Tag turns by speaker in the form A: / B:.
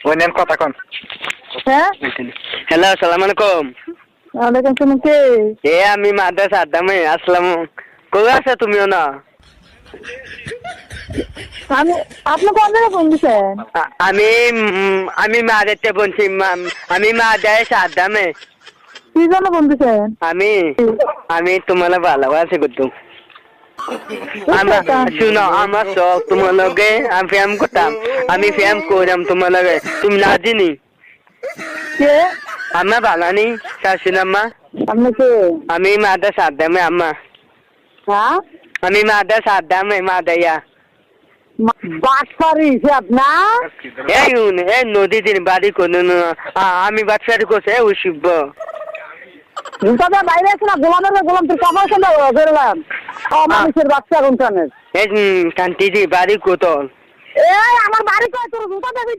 A: ওনেন কথা কোন
B: হ্যাঁ
C: হ্যালো আসসালামু আলাইকুম।
B: ওয়ালাইকুম আসসালাম। কে?
C: আমি মাদ্রাসা আদামে আসলাম। কই আছো তুমিও না?
B: আমি আপনি কোন জায়গায় ফোন দিছেন?
C: আমি আমি মাদেরতে বলছি, আমি মাদ্রাসা আদামে।
B: কি জন্য ফোন দিছেন?
C: আমি আমি তোমার ভালোবাসি করতাম। শুনো, আমার শখ তোমার লগে আমি ফ্যাম করতাম। আমি ফ্যাম করলাম তোমার লগে, তুমি না চিনি।
B: কে?
C: আম্মা বালানি শাশুন আম্মা।
B: আপনি কে?
C: আমি মাদ্রাসা আদামে আম্মা।
B: হ্যাঁ
C: আমি মাদ্রাসা আদামে মাদাইয়া।
B: বাটপারি সে আপনার?
C: এই নদী দিন বাড়ি কোনো আমি বাচ্চারি করছে ওই শিব
B: তবে বাইরে আছে না, গোলাম তোর কাপড় খেলে বেরোলাম। মানুষের বাচ্চা কোনখানে?
C: এই কান্তি বাড়ি কোতল।
B: এই আমার বাড়ি কয় তোর জুতা দেবি।